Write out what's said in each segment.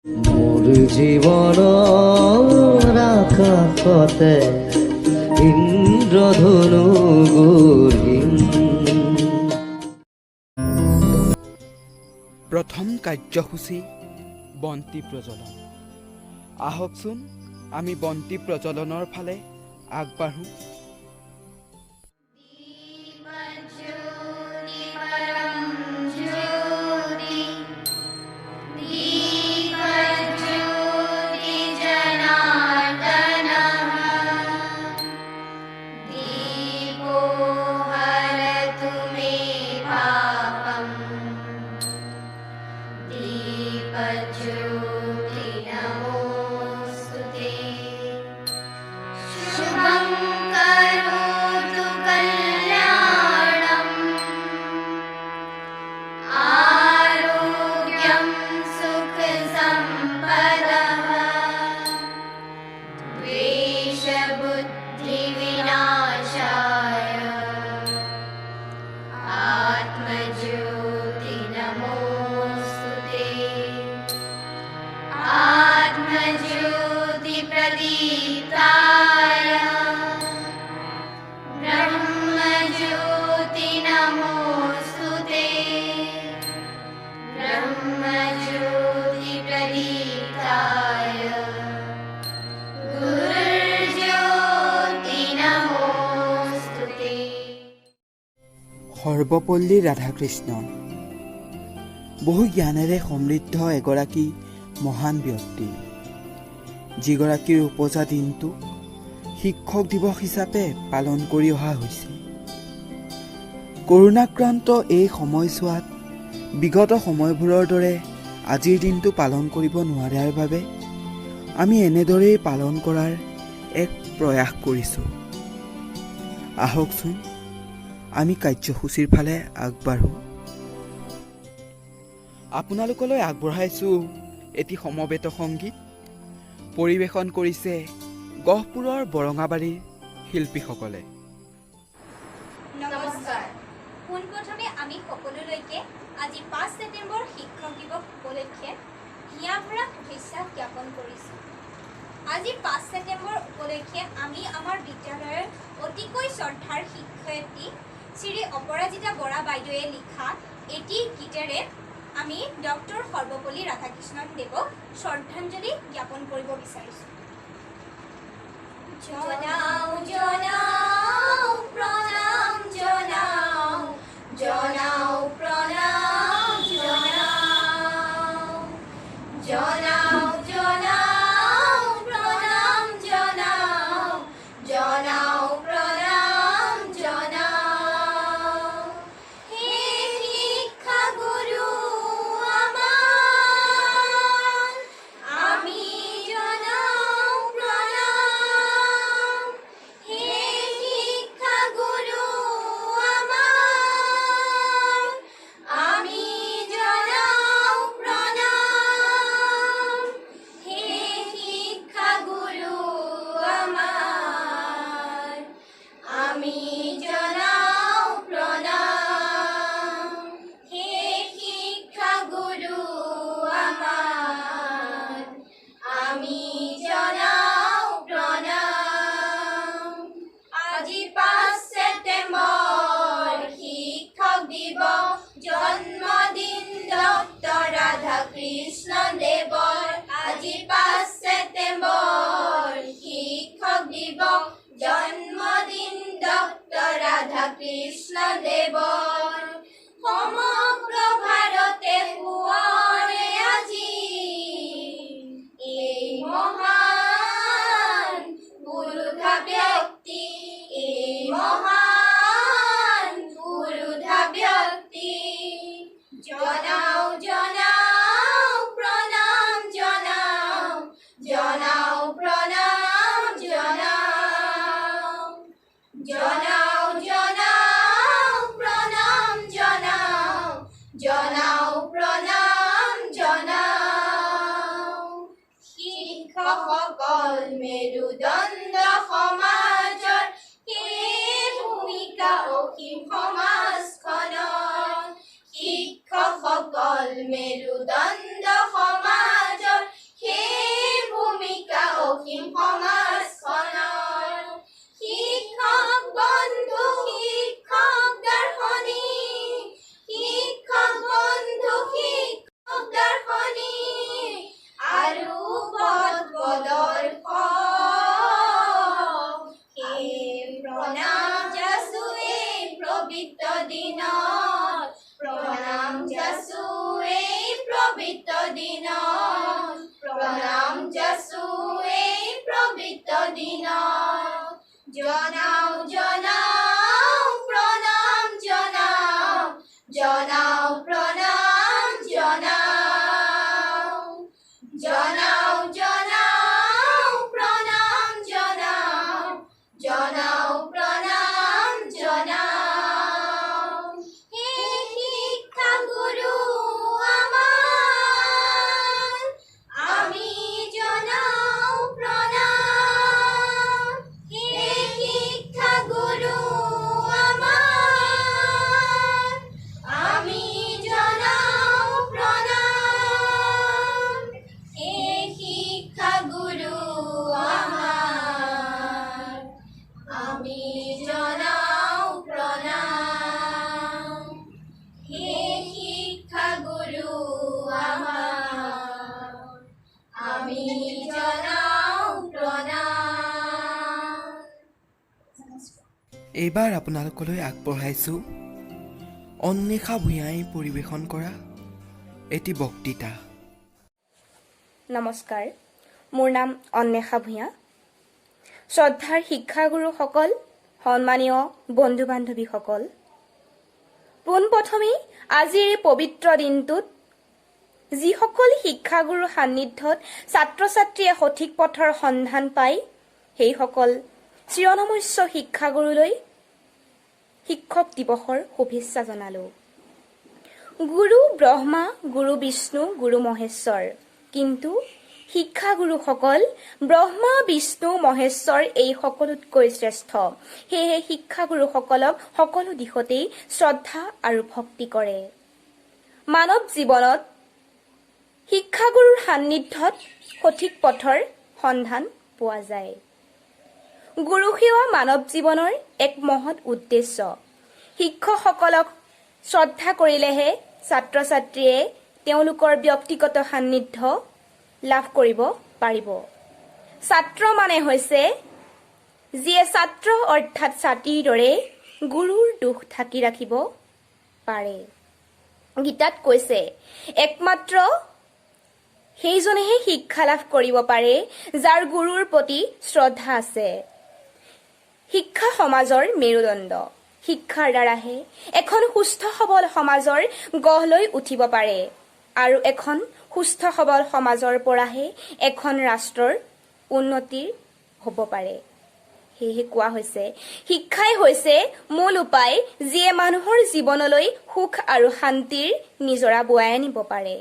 মোৰ জীৱনৰ আকাশতে ইন্দ্ৰধনু গঢ়িম। প্ৰথম কাৰ্যসূচী বন্তি প্ৰজ্বলন। আহকচোন আমি বন্তি প্ৰজ্বলনৰ ফালে আগবাঢ়োঁ। সৰ্বপল্লী ৰাধাকৃষ্ণ বহু জ্ঞানেৰে সমৃদ্ধ এগৰাকী মহান ব্যক্তি, যিগৰাকীৰ উপজা দিনটো শিক্ষক দিৱস হিচাপে পালন কৰি অহা হৈছে। কৰোণাক্ৰান্ত এই সময়ছোৱাত বিগত সময়বোৰৰ দৰে আজিৰ দিনটো পালন কৰিব নোৱাৰাৰ বাবে আমি এনেদৰেই পালন কৰাৰ এক প্ৰয়াস কৰিছোঁ। আহকচোন আমি কাৰ্যসূচীৰ ফালে আগবাঢ়োঁ। আপোনালোকলৈ আগবঢ়াইছোঁ এটি সমবেত সংগীত। পৰিৱেশন কৰিছে গহপুৰৰ বৰঙাবাৰীৰ শিল্পীসকলে। নমস্কাৰ। পোনপ্ৰথমে আমি সকলোলৈকে আজি ৫ ছেপ্টেম্বৰ শিক্ষক দিৱস উপলক্ষে হিয়া ভৰা শুভেচ্ছা জ্ঞাপন কৰিছোঁ। আজি ৫ ছেপ্টেম্বৰ উপলক্ষে আমি আমাৰ বিদ্যালয়ৰ অতিকৈ শ্ৰদ্ধাৰ শিক্ষয়িত্ৰী শ্ৰী অপৰাজিতা বৰা বাইদেৱে লিখা এটি গীতেৰে আমি ডক্টৰ সৰ্বপল্লী ৰাধাকৃষ্ণন দেৱক শ্ৰদ্ধাঞ্জলি জ্ঞাপন কৰিব বিচাৰিছোঁ। জনাও জনাও প্ৰণাম জনাও, জনাও প্ৰণাম জনাও, জনাও জনাও প্ৰণাম জনাও, জনাও প্ৰণাম জনাও। হে শিক্ষা গুৰু আমাৰ, আমি জনাও প্ৰণাম। হে শিক্ষা গুৰু আমাৰ, আমি জনাও প্ৰণাম। হে শিক্ষা গুৰু আমাৰ, আমি জনাও প্ৰণাম। হে শিক্ষা গুৰু আমাৰ, আমি জনাও প্ৰণাম। আজি ৫ ছেপ্টেম্বৰ শিক্ষক দিৱস, জন্মদিন ডক্টৰ ৰাধাকৃষ্ণ দেৱৰ। আজি ৫ ছেপ্টেম্বৰ শিক্ষক দিৱস, জন্মদিন ডক্টৰ ৰাধাকৃষ্ণ দেৱৰ। সমগ্ৰ ভাৰতে সোঁৱৰে আজি এই মহান পুৰুষা ব্যক্তি, এই মহান পুৰুষা ব্যক্তি। জনাও জনাও প্ৰণাম জনাও, জনাও প্ৰণাম জনাও, জনাও জনাও প্ৰণাম জনাও, জনাও প্ৰণাম জনাও। শিক্ষকসকল মেৰুদণ্ড সমাজৰ, সেই ভূমিকা অসীম সমাজখনৰ। শিক্ষকসকল মেৰুদণ্ড সমাজৰ, জনাও জনাও প্ৰণাম জনাও জনাও প্ৰণাম জনাও হে শিক্ষা গুৰু আমাৰ আমি জনাও প্ৰণাম হে শিক্ষা গুৰু আমাৰ আমি জনাও প্ৰণাম হে শিক্ষা গুৰু আমাৰ আমি জনাও প্ৰণাম হে শিক্ষা গুৰু আমাৰ আমি জনাও প্ৰণাম। এইবাৰ আপোনালোকলৈ আগবঢ়াইছোঁ অন্বেষা ভূঞাই পৰিৱেশন কৰা এটি বক্তৃতা। নমস্কাৰ, মোৰ নাম অন্বেষা ভূঞা। শ্ৰদ্ধাৰ শিক্ষাগুৰুসকল, সন্মানীয় বন্ধু বান্ধৱীসকল, পোনপ্ৰথমেই আজিৰ এই পবিত্ৰ দিনটোত যিসকল শিক্ষাগুৰুৰ সান্নিধ্যত ছাত্ৰ ছাত্ৰীয়ে সঠিক পথৰ সন্ধান পায়, সেইসকল চিৰনমস্য শিক্ষাগুৰুলৈ শিক্ষক দিৱসৰ শুভেচ্ছা জনালোঁ। গুৰু ব্ৰহ্মা, গুৰু বিষ্ণু, গুৰু মহেশ্বৰ, কিন্তু শিক্ষাগুৰুসকল ব্ৰহ্মা, বিষ্ণু, মহেশ্বৰ এই সকলোতকৈ শ্ৰেষ্ঠ। সেয়েহে শিক্ষাগুৰুসকলক সকলো দিশতেই শ্ৰদ্ধা আৰু ভক্তি কৰে। মানৱ জীৱনত শিক্ষাগুৰুৰ সান্নিধ্যত সঠিক পথৰ সন্ধান পোৱা যায়। গুৰু সেৱা মানৱ জীৱনৰ এক মহৎ উদ্দেশ্য। শিক্ষকসকলক শ্ৰদ্ধা কৰিলেহে ছাত্ৰ ছাত্ৰীয়ে তেওঁলোকৰ ব্যক্তিগত সান্নিধ্য লাভ কৰিব পাৰিব। ছাত্ৰ মানে হৈছে যিয়ে ছাত্ৰ অৰ্থাৎ ছাতিৰ দৰে গুৰুৰ দুখ ঢাকি ৰাখিব পাৰে। গীতাত কৈছে, একমাত্ৰ সেইজনেহে শিক্ষা লাভ কৰিব পাৰে যাৰ গুৰুৰ প্ৰতি শ্ৰদ্ধা আছে। শিক্ষা সমাজৰ মেৰুদণ্ড। শিক্ষাৰ দ্বাৰাহে এখন সুস্থ সবল সমাজৰ গঢ় লৈ উঠিব পাৰে আৰু এখন সুস্থ সবল সমাজৰ পৰাহে এখন ৰাষ্ট্ৰৰ উন্নতি হ'ব পাৰে। সেয়েহে কোৱা হৈছে, শিক্ষাই হৈছে মূল উপায় যিয়ে মানুহৰ জীৱনলৈ সুখ আৰু শান্তিৰ নিজৰা বোৱাই আনিব পাৰে।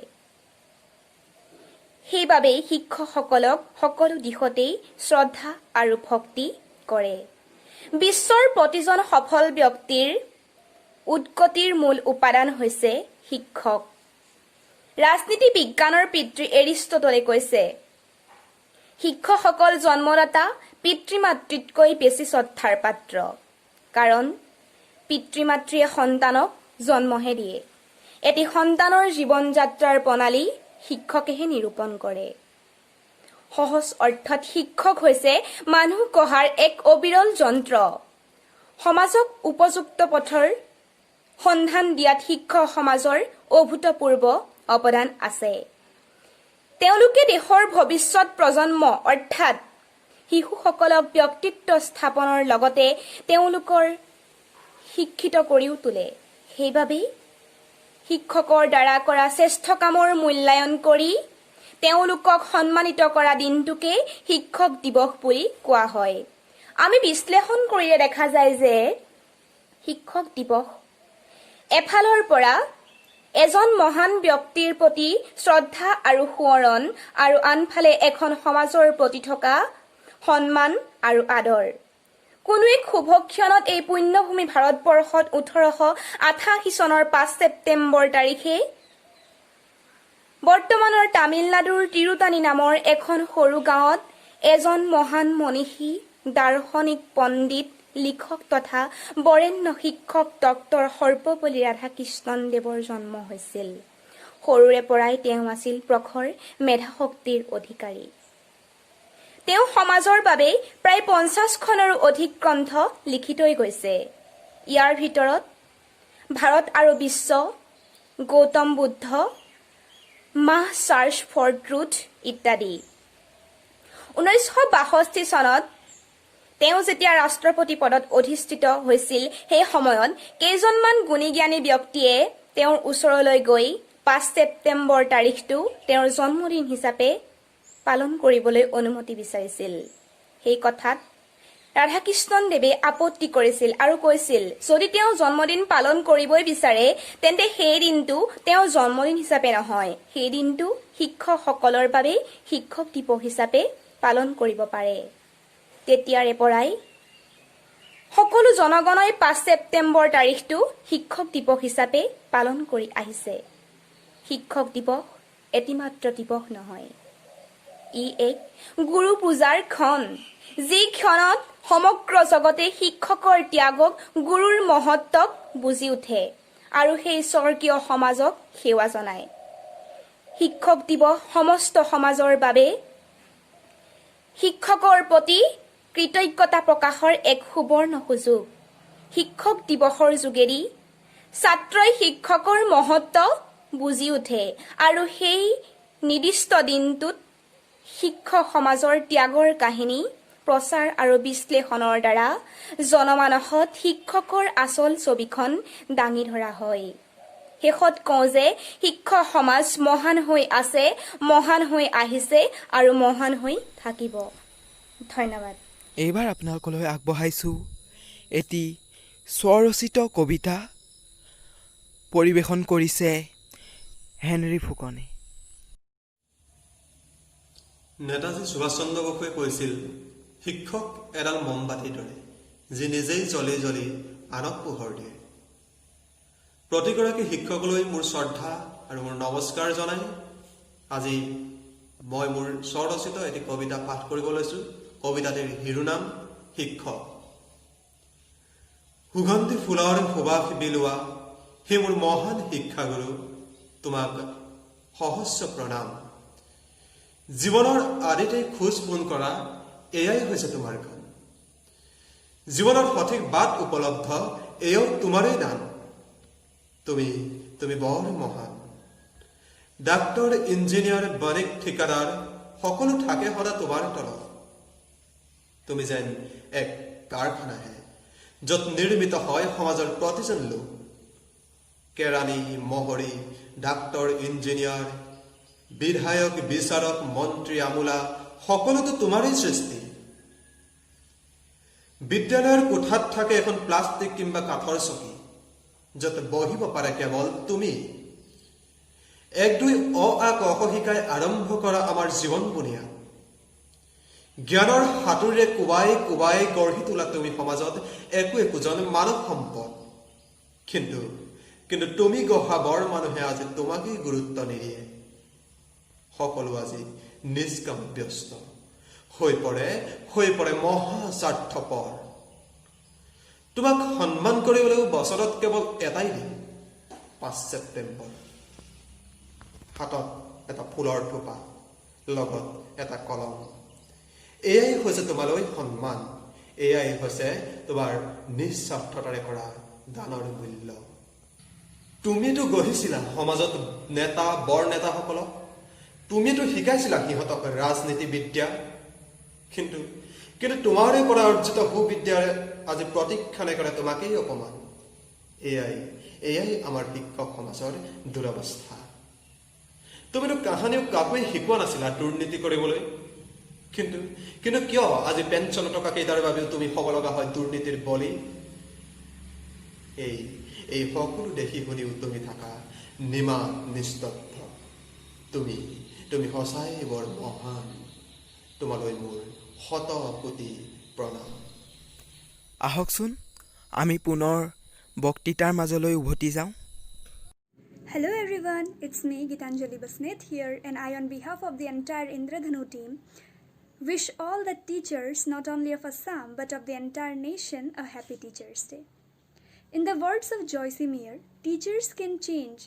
সেইবাবেই শিক্ষকসকলক সকলো দিশতেই শ্ৰদ্ধা আৰু ভক্তি কৰে। বিশ্বৰ প্ৰতিজন সফল ব্যক্তিৰ উৎপত্তিৰ মূল উপাদান হৈছে শিক্ষক। ৰাজনীতি বিজ্ঞানৰ পিতৃ এৰিষ্টটলে কৈছে, শিক্ষকসকল জন্মদাতা পিতৃ মাতৃতকৈ বেছি শ্ৰদ্ধাৰ পাত্ৰ, কাৰণ পিতৃ মাতৃয়ে সন্তানক জন্মহে দিয়ে। এটি সন্তানৰ জীৱন যাত্ৰাৰ প্ৰণালী শিক্ষকেহে নিৰূপণ কৰে। সহজ অৰ্থত শিক্ষক হৈছে মানুহ গঢ়াৰ এক অবিৰল যন্ত্ৰ। সমাজক উপযুক্ত পথৰ সন্ধান দিয়াত শিক্ষক সমাজৰ অভূতপূৰ্ব অৱদান আছে। তেওঁলোকে দেশৰ ভৱিষ্যত প্ৰজন্ম অৰ্থাৎ শিশুসকলক ব্যক্তিত্ব স্থাপনৰ লগতে তেওঁলোকৰ শিক্ষিত কৰিও তোলে। সেইবাবেই শিক্ষকৰ দ্বাৰা কৰা শ্ৰেষ্ঠ কামৰ মূল্যায়ন কৰি তেওঁলোকক সন্মানিত কৰা দিনটোকে শিক্ষক দিৱস বুলি কোৱা হয়। আমি বিশ্লেষণ কৰিলে দেখা যায় যে শিক্ষক দিৱস এফালৰ পৰা এজন মহান ব্যক্তিৰ প্ৰতি শ্ৰদ্ধা আৰু সোঁৱৰণ আৰু আনফালে এখন সমাজৰ প্ৰতি থকা সন্মান আৰু আদৰ। কোনো এক শুভ ক্ষণত এই পুণ্যভূমি ভাৰতবৰ্ষত 1888 চনৰ 5 ছেপ্টেম্বৰ তাৰিখে বৰ্তমানৰ তামিলনাডুৰ তিৰুতানী নামৰ এখন সৰু গাঁৱত এজন মহান মনীষী, দাৰ্শনিক, পণ্ডিত, লিখক তথা বৰেণ্য শিক্ষক ডক্টৰ সৰ্বপল্লী ৰাধাকৃষ্ণন দেৱৰ জন্ম হৈছিল। সৰুৰে পৰাই তেওঁ আছিল প্ৰখৰ মেধাশক্তিৰ অধিকাৰী। তেওঁ সমাজৰ বাবে প্ৰায় 50খনৰো অধিক গ্ৰন্থ লিখি থৈ গৈছে। ইয়াৰ ভিতৰত ভাৰত আৰু বিশ্ব, গৌতম বুদ্ধ, মাহ চাৰ্চ ফৰ ট্ৰুথ ইত্যাদি। 1962 চনত তেওঁ যেতিয়া ৰাষ্ট্ৰপতি পদত অধিষ্ঠিত হৈছিল, সেই সময়ত কেইজনমান গুণী জ্ঞানী ব্যক্তিয়ে তেওঁৰ ওচৰলৈ গৈ 5 ছেপ্টেম্বৰ তাৰিখটো তেওঁৰ জন্মদিন হিচাপে পালন কৰিবলৈ অনুমতি বিচাৰিছিল। সেই কথাত ৰাধাকৃষ্ণন দেৱে আপত্তি কৰিছিল আৰু কৈছিল, যদি তেওঁ জন্মদিন পালন কৰিবই বিচাৰে তেন্তে সেই দিনটো তেওঁৰ জন্মদিন হিচাপে নহয়, সেই দিনটো শিক্ষকসকলৰ বাবে শিক্ষক দিৱস হিচাপে পালন কৰিব পাৰে। তেতিয়াৰে পৰাই সকলো জনগণই 5 ছেপ্টেম্বৰ তাৰিখটো শিক্ষক দিৱস হিচাপে পালন কৰি আহিছে। শিক্ষক দিৱস এটি মাত্ৰ দিৱস নহয়, ই এক গুৰু পূজাৰ ক্ষণ, যি ক্ষণত সমগ্ৰ জগতে শিক্ষকৰ ত্যাগক, গুৰুৰ মহত্বক বুজি উঠে আৰু সেই স্বৰ্গীয় সমাজক সেৱা জনায়। শিক্ষক দিৱস সমস্ত সমাজৰ বাবে শিক্ষকৰ প্ৰতি কৃতজ্ঞতা প্ৰকাশৰ এক সুবৰ্ণ সুযোগ। শিক্ষক দিৱসৰ যোগেদি ছাত্ৰই শিক্ষকৰ মহত্ব বুজি উঠে আৰু সেই নিৰ্দিষ্ট দিনটোত শিক্ষক সমাজৰ ত্যাগৰ কাহিনী প্ৰচাৰ আৰু বিশ্লেষণৰ দ্বাৰা জনমানসত শিক্ষকৰ আচল ছবিখন দাঙি ধৰা হয়। শেষত কওঁ যে শিক্ষক সমাজ মহান হৈ আছে, মহান হৈ আহিছে আৰু মহান হৈ থাকিব। ধন্যবাদ। এইবাৰ আপোনালোকলৈ আগবঢ়াইছোঁ এটি স্বৰচিত কবিতা। পৰিৱেশন কৰিছে হেনৰি ফুকনে। নেতাজী সুভাষ চন্দ্ৰ বসুৱে কৈছিল, শিক্ষক এডাল মমবাতিৰ দৰে, যি নিজেই জ্বলি জ্বলি আনক পোহৰ দিয়ে। প্ৰতিগৰাকী শিক্ষকলৈ মোৰ শ্ৰদ্ধা আৰু মোৰ নমস্কাৰ জনাই আজি মই মোৰ স্বৰচিত এটি কবিতা পাঠ কৰিব লৈছোঁ। কবিতাটিৰ শিৰোনাম শিক্ষক। সুগন্ধি ফুলৰ সুবাস বিলোৱা সেই মোৰ মহান শিক্ষাগুৰু, তোমাক সহস্ৰ প্ৰণাম। জীৱনৰ আদিতেই খোজ পোন কৰা এয়াই হৈছে তোমাৰ কাম। জীৱনৰ সঠিক বাট উপলব্ধ এয়াও তোমাৰেই দান। তুমি বৰ মহান। ডাক্তৰ, ইঞ্জিনিয়াৰ, বণিক, ঠিকাদাৰ সকলো থাকে সদা তোমাৰ তলত। তুমি যেন এক কাৰখানাহে, য'ত নিৰ্মিত হয় সমাজৰ প্ৰতিজন লোক। কেৰাণী, মহৰী, ডাক্তৰ, ইঞ্জিনিয়াৰ, বিধায়ক, বিচাৰক, মন্ত্ৰী, আমোলা সকলোতো তোমাৰেই সৃষ্টি। বিদ্যালয়ৰ কোঠাত থাকে এখন প্লাষ্টিক কিংবা কাঠৰ চকী, য'ত বহিব পাৰে কেৱল তুমি। 1-2 অ-আ ক-খ শিকাই আৰম্ভ কৰা আমাৰ জীৱন বুনিয়াদ। জ্ঞানৰ হাতুৰে কোবাই কোবাই গঢ়ি তোলা তুমি সমাজত একোজন মানৱ সম্পদ। কিন্তু তুমি গঢ়া বৰ মানুহে আজি তোমাকেই গুৰুত্ব নিদিয়ে। সকলো আজি নিষ্কাম ব্যস্ত হৈ পৰে মহা স্বাৰ্থপৰ। তোমাক সন্মান কৰিবলৈও বছৰত কেৱল এটাই দিন, 5 ছেপ্টেম্বৰ। হাতত এটা ফুলৰ থোপা, লগত এটা কলম। এয়াই হৈছে তোমালৈ সন্মান, এয়াই হৈছে তোমাৰ নিস্বাৰ্থতাৰে কৰা দানৰ মূল্য। তুমিতো গঢ়িছিলা সমাজত নেতা, বৰ নেতাসকলক। তুমিতো শিকাইছিলা সিহঁতক ৰাজনীতি বিদ্যা। কিন্তু তোমাৰে পৰা অৰ্জিত সুবিদ্যাৰে আজি প্ৰতিক্ষণে কৰে তোমাকেই অপমান। এয়াই আমাৰ শিক্ষক সমাজৰ দুৰৱস্থা। তুমিতো কাহানিও কাকোৱে শিকোৱা নাছিলা দুৰ্নীতি কৰিবলৈ। কিন্তু কিয় আজি পেঞ্চন টকা কেইটাৰ বাবেও তুমি হ'ব লগা হয় দুৰ্নীতিৰ বলি? এই সকলো দেখি শুনিও তুমি থাকা নিমাত নিস্তব্ধ। তুমি সঁচাই বৰ মহান। তোমালৈ মোৰ শত কোটি প্ৰণাম। আহকচোন আমি পুনৰ বক্তৃতাৰ মাজলৈ উভতি যাওঁ। Hello everyone, it's me Gitanjali Basnet here, and I on behalf of the entire Indradhanu team wish all the teachers not only of Assam but of the entire nation a happy Teachers Day. In the words of Joyce Meyer, teachers can change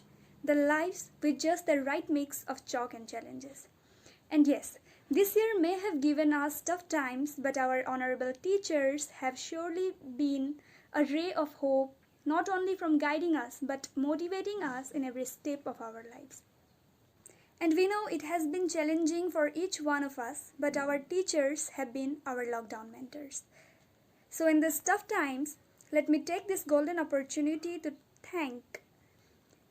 the lives with just the right mix of chalk and challenges. And yes, this year may have given us tough times, but our honorable teachers have surely been a ray of hope, not only from guiding us but motivating us in every step of our lives. And we know it has been challenging for each one of us, but our teachers have been our lockdown mentors. So in these tough times, let me take this golden opportunity to thank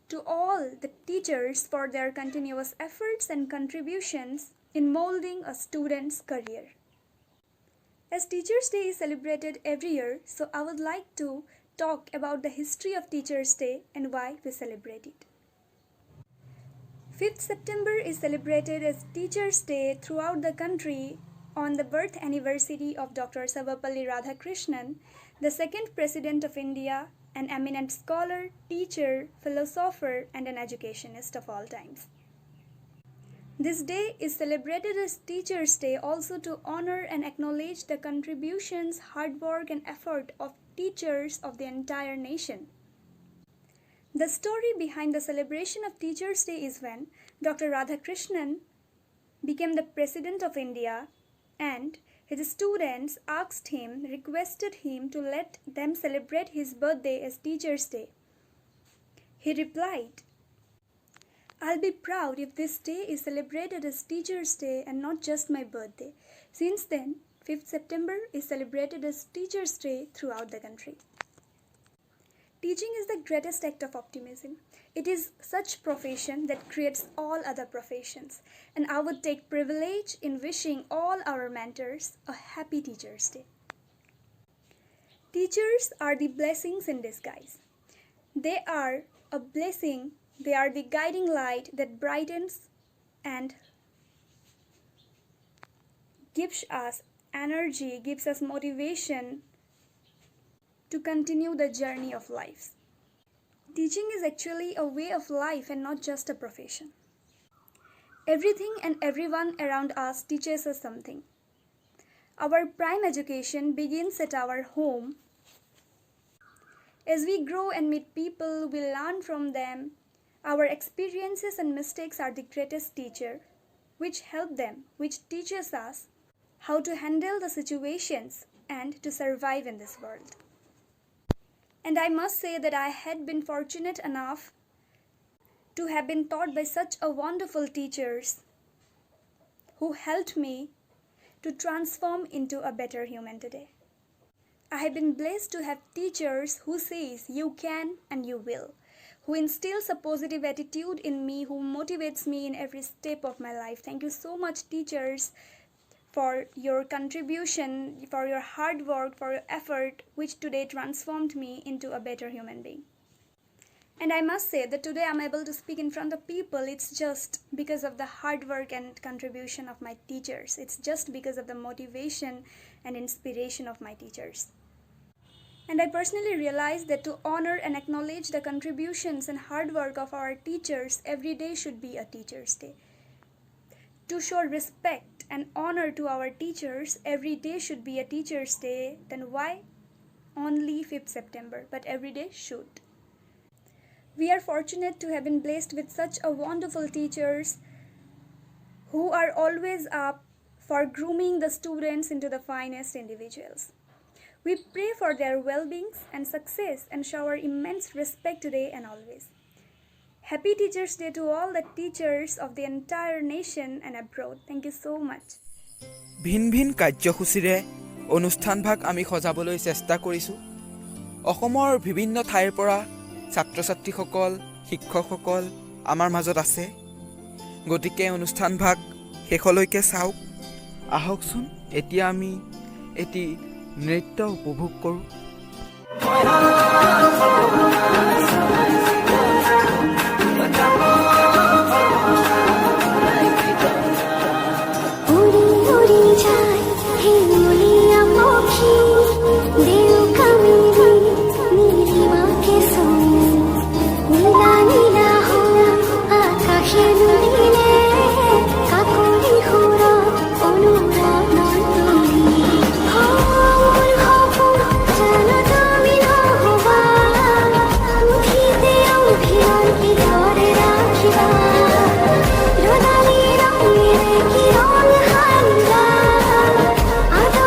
to all the teachers for their continuous efforts and contributions in molding a student's career. As Teachers' Day is celebrated every year, so I would like to talk about the history of Teachers' Day and why we celebrate it. 5th September is celebrated as Teachers' Day throughout the country on the birth anniversary of Dr. Sarvepalli Radhakrishnan, the second President of India, an eminent scholar, teacher, philosopher, and an educationist of all times. This day is celebrated as Teachers' Day also to honor and acknowledge the contributions, hard work, and effort of teachers of the entire nation. The story behind the celebration of Teachers' Day is when Dr. Radhakrishnan became the President of India and his students requested him to let them celebrate his birthday as Teachers' Day. He replied, "I'll be proud if this day is celebrated as Teachers' Day and not just my birthday." Since then, 5th September is celebrated as Teachers' Day throughout the country. Teaching is the greatest act of optimism. It is such profession that creates all other professions, and I would take privilege in wishing all our mentors a happy Teachers' Day. Teachers are the blessings in disguise. They are a blessing. They are the guiding light that brightens and gives us energy, gives us motivation to continue the journey of life. Teaching is actually a way of life and not just a profession. Everything and everyone around us teaches us something. Our prime education begins at our home. As we grow and meet people, we learn from them. Our experiences and mistakes are the greatest teacher, which help them, which teaches us how to handle the situations and to survive in this world. And I must say that I had been fortunate enough to have been taught by such a wonderful teachers who helped me to transform into a better human today. I have been blessed to have teachers who says you can and you will, who instills a positive attitude in me, who motivates me in every step of my life. Thank you so much, teachers, for your contribution, for your hard work, for your effort, which today transformed me into a better human being. And I must say that today I'm able to speak in front of people. It's just because of the hard work and contribution of my teachers. It's just because of the motivation and inspiration of my teachers. And I personally realized that to honor and acknowledge the contributions and hard work of our teachers, every day should be a Teachers' Day. To show respect and honor to our teachers, every day should be a Teachers' Day. Then why only 5th September? But every day should. We are fortunate to have been blessed with such a wonderful teachers who are always up for grooming the students into the finest individuals. We pray for their well-being and success and show our immense respect today and always. Happy Teachers' Day to all the teachers of the entire nation and abroad. Thank you so much. ভিন ভিন কাৰ্যসূচীৰে অনুষ্ঠানভাগ আমি সজাবলৈ চেষ্টা কৰিছোঁ। অসমৰ বিভিন্ন ঠাইৰ পৰা ছাত্ৰ ছাত্ৰীসকল, শিক্ষকসকল আমাৰ মাজত আছে। গতিকে অনুষ্ঠানভাগ শেষলৈকে চাওক। আহকচোন এতিয়া আমি এটি নৃত্য উপভোগ কৰোঁ। Ada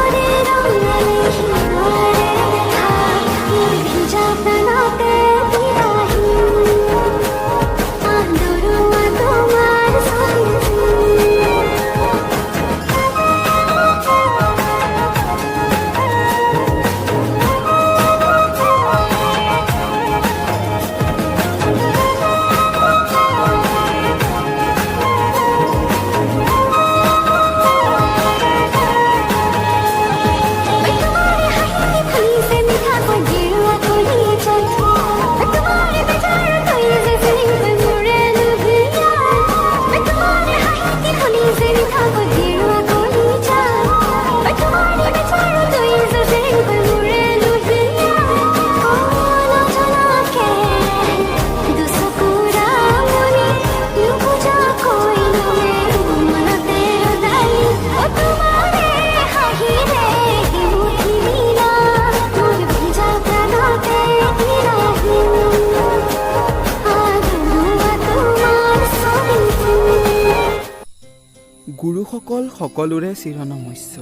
গুৰুসকল সকলোৰে চিৰনমস্য।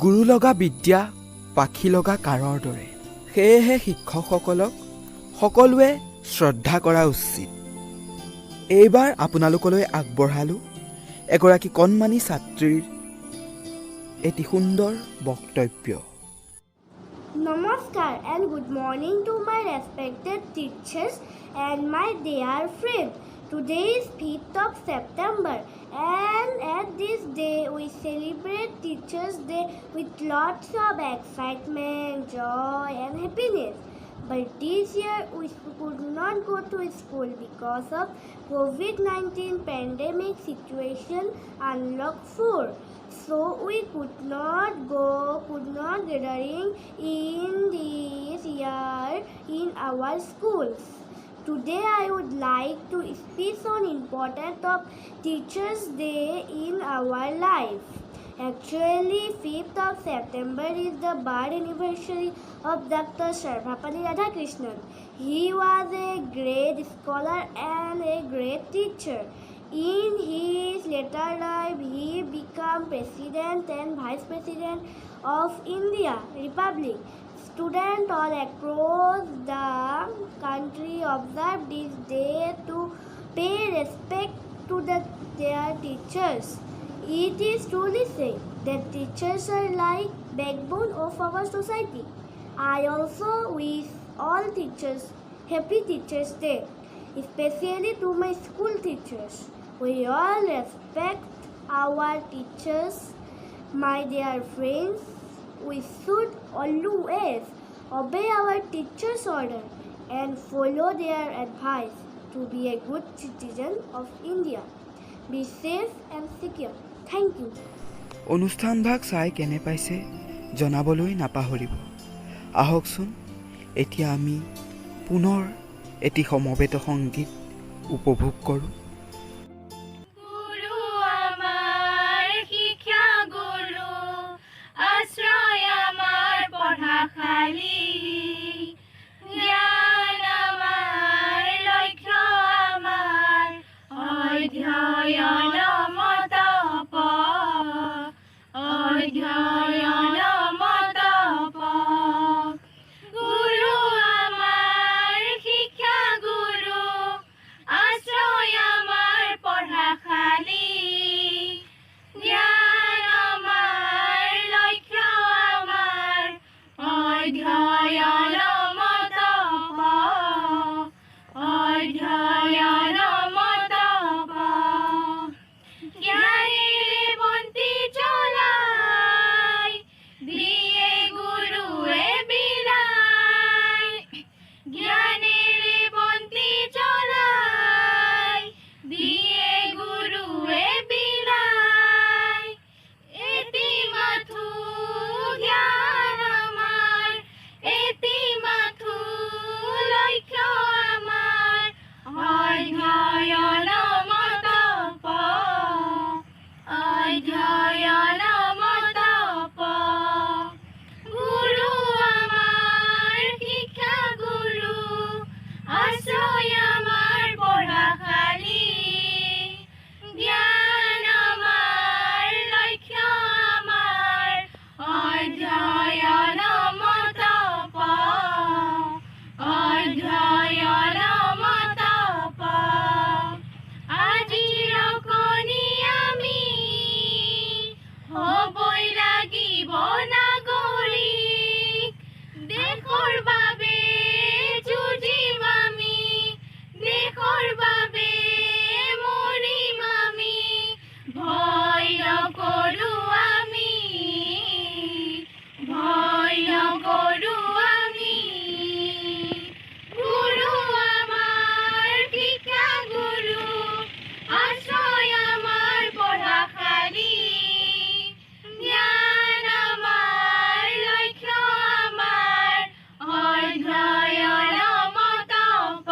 গুৰু লগা বিদ্যা পাখি লগা কাঁড়ৰ দৰে। সেয়েহে শিক্ষকসকলক সকলোৱে শ্ৰদ্ধা কৰা উচিত। এইবাৰ আপোনালোকলৈ আগবঢ়ালোঁ এগৰাকী কণমানি ছাত্ৰীৰ এটি সুন্দৰ বক্তব্য। Namaskar and good morning to my respected teachers and my dear friends. Today is 5th of September and at this day we celebrate Teachers Day with lots of excitement, joy and happiness. But this year we could not go to school because of COVID-19 pandemic situation unlock 4. So we could not gathering in this year in our schools. Today I would like to speak on importance of Teachers Day in our life. Actually, 5th of September is the birth anniversary of Dr. Sarvapalli Radhakrishnan. He was a great scholar and a great teacher. In his later life, he became President and Vice President of India Republic. Students all across the country observe this day to pay respect to their teachers. It is truly said that teachers are like backbone of our society. I also wish all teachers Happy Teachers Day, especially to my school teachers. We all respect our teachers, my dear friends. We should always obey our teachers' order and follow their advice to be a good citizen of India. Be safe and secure. Thank you. অনুষ্ঠানভাগ চাই কেনে পাইছে জনাবলৈ নাপাহৰিব। আহকচোন এতিয়া আমি পুনৰ এটি সমবেত সংগীত উপভোগ কৰোঁ। গুৰু আমাৰ শিক্ষা গুৰু, আশ্ৰয় আমাৰ পঢ়াশালী, জ্ঞান আমাৰ লক্ষ্য আমাৰ অধ্যয়ন মতপ, অধ্যয়ন মতপ। গুৰু আমাৰ শিক্ষা গুৰু, আশ্ৰয় আমাৰ পঢ়াশালী, জ্ঞান আমাৰ লক্ষ্য আমাৰ অধ্যয়ন মতপ, অধ্যয়ন মতপ। জ্ঞানেৰে বন্তি জ্বলাই দিয়ে গুৰুৱে বিলাই, জ্ঞানেৰে বন্তি জ্বলাই দিয়ে গুৰুৱে বিলাই। এটি মাথো জ্ঞান আমাৰ, এটি মাথো লক্ষ্য আমাৰ অধ্যয়ন মতপ, অধ্যয়ন মতপ। গুৰু আমাৰ শিক্ষা গুৰু, আশ্ৰয় আমাৰ পঢ়াশালী, জ্ঞান আমাৰ লক্ষ্য আমাৰ অধ্যয়ন মতপ, অধ্যয়ন মতপ। আজিৰ কণী আমি হ'বই লাগিব নাগৰিক, দেশৰ বাবে যুঁজিম আমি, দেশৰ বাবে মৰিম আমি, ভয় নকৰোঁ আমি, ভয় নকৰোঁ আমি। গুৰু আমাৰ শিক্ষা গুৰু, আশ্ৰয় আমাৰ পঢ়াশালী, জ্ঞান আমাৰ লক্ষ্য আমাৰ অধ্যয়ন মতপ,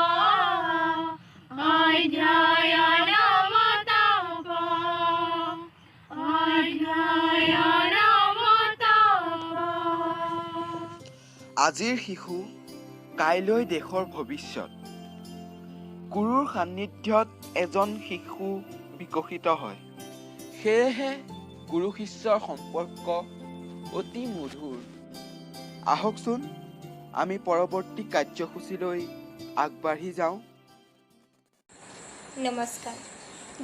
অধ্যয়ন মতপ, অধ্যয়ন মতপ। আজিৰ শিশু কাইলৈ দেশৰ ভৱিষ্যত। গুৰুৰ সান্নিধ্যত এজন শিশু বিকশিত হয়। সেয়েহে গুৰু শিষ্যৰ সম্পৰ্ক অতি মধুৰ। আহকচোন আমি পৰৱৰ্তী কাৰ্যসূচীলৈ আগবাঢ়ি যাওঁ। নমস্কাৰ।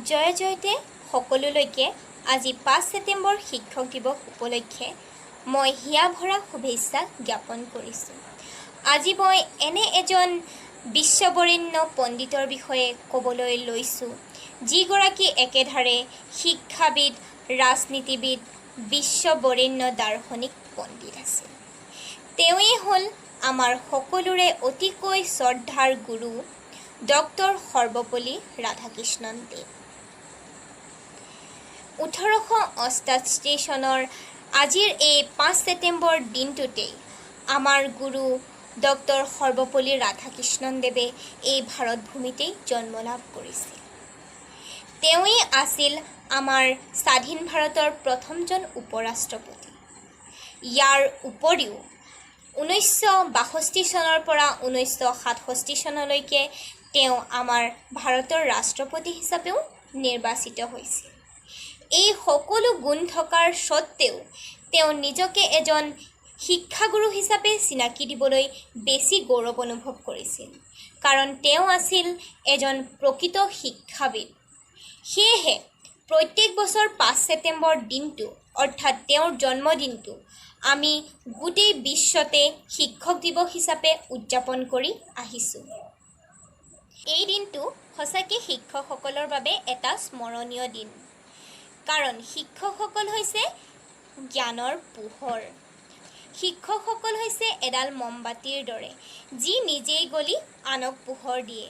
জয় জয়তে সকলোলৈকে আজি 5 ছেপ্টেম্বৰ শিক্ষক দিৱস উপলক্ষে মই হিয়া ভৰা শুভেচ্ছা জ্ঞাপন কৰিছোঁ। আজি মই এনে এজন বিশ্ববৰেণ্য পণ্ডিতৰ বিষয়ে ক'বলৈ লৈছোঁ, যিগৰাকী একেধাৰে শিক্ষাবিদ, ৰাজনীতিবিদ, বিশ্ববৰেণ্য দাৰ্শনিক পণ্ডিত আছিল। তেওঁৱেই হ'ল আমাৰ সকলোৰে অতিকৈ শ্ৰদ্ধাৰ গুৰু ডক্টৰ সৰ্বপল্লী ৰাধাকৃষ্ণন দেৱ। 1888 চনৰ আজিৰ এই 5 ছেপ্টেম্বৰ দিনটোতেই আমাৰ গুৰু ডক্টৰ সৰ্বপল্লী ৰাধাকৃষ্ণন দেৱে এই ভাৰতভূমিতেই জন্ম লাভ কৰিছিল। তেওঁৱেই আছিল আমাৰ স্বাধীন ভাৰতৰ প্ৰথমজন উপৰাষ্ট্ৰপতি। ইয়াৰ উপৰিও 1962 চনৰ পৰা 1967 চনলৈকে তেওঁ আমাৰ ভাৰতৰ ৰাষ্ট্ৰপতি হিচাপেও নিৰ্বাচিত হৈছিল। এই সকলো গুণ থকাৰ স্বত্তেও তেওঁ নিজকে এজন শিক্ষাগুৰু হিচাপে চিনাকি দিবলৈ বেছি গৌৰৱ অনুভৱ কৰিছিল, কাৰণ তেওঁ আছিল এজন প্ৰকৃত শিক্ষাবিদ। সেয়েহে প্ৰত্যেক বছৰ 5 ছেপ্টেম্বৰ দিনটো অৰ্থাৎ তেওঁৰ জন্মদিনটো আমি গোটেই বিশ্বতে শিক্ষক দিৱস হিচাপে উদযাপন কৰি আহিছোঁ। এই দিনটো সঁচাকৈ শিক্ষকসকলৰ বাবে এটা স্মৰণীয় দিন, কাৰণ শিক্ষকসকল হৈছে জ্ঞানৰ পোহৰ। শিক্ষকসকল হৈছে এডাল মমবাতিৰ দৰে, যি নিজেই গলি আনক পোহৰ দিয়ে।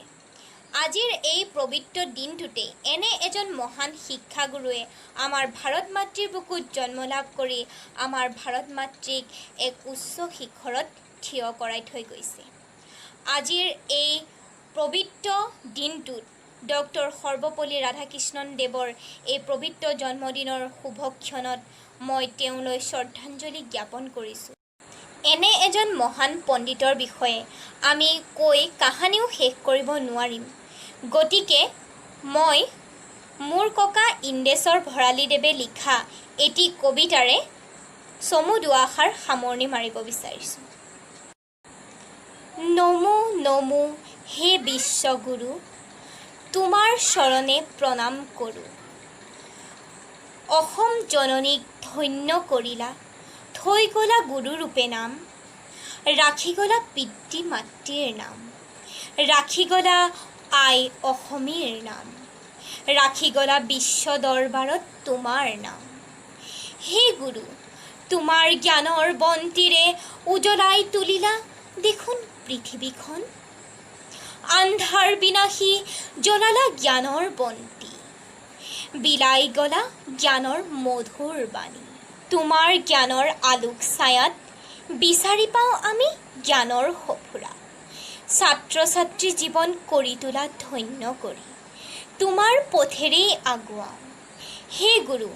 আজিৰ এই পবিত্ৰ দিনটোতে এনে এজন মহান শিক্ষাগুৰুৱে আমাৰ ভাৰত মাতৃৰ বুকুত জন্ম লাভ কৰি আমাৰ ভাৰত মাতৃক এক উচ্চ শিখৰত থিয় কৰাই থৈ গৈছে। আজিৰ এই পবিত্ৰ দিনটোত ডক্টৰ সৰ্বপল্লী ৰাধাকৃষ্ণন দেৱৰ এই পবিত্ৰ জন্মদিনৰ শুভক্ষণত মই তেওঁলৈ শ্ৰদ্ধাঞ্জলি জ্ঞাপন কৰিছোঁ। এনে এজন মহান পণ্ডিতৰ বিষয়ে আমি কৈ কাহানিও শেষ কৰিব নোৱাৰিম। গতিকে মই মোৰ ককা ইন্দেশ্বৰ ভৰালীদেৱে লিখা এটি কবিতাৰে চমু দুআষাৰ সামৰণি মাৰিব বিচাৰিছোঁ। নমো নমো হে বিশ্বগুৰু, তোমাৰ চৰণে প্ৰণাম কৰোঁ। অসম জননীক ধন্য কৰিলা, থৈ গলা গুৰুৰূপে নাম। ৰাখি গলা পিতৃ মাতৃৰ নাম, ৰাখি গলা আই অসমীৰ নাম। ৰাখি গলা বিশ্ব দৰবাৰত তোমাৰ নাম। হে গুৰু, তোমাৰ জ্ঞানৰ বন্তিৰে উজ্বলাই তুলিলা দেখোন পৃথিৱীখন। আন্ধাৰ বিনাশী জ্বলালা জ্ঞানৰ বন্তি, বিলাই গলা জ্ঞানৰ মধুৰ বাণী। তোমাৰ জ্ঞানৰ আলোক ছায়াত বিচাৰি পাওঁ আমি জ্ঞানৰ সফুৰা। ছাত্ৰ ছাত্ৰী জীৱন কৰি তোলা ধন্য কৰি তোমাৰ পথেৰেই আগুৱাওঁ। হে গুৰু,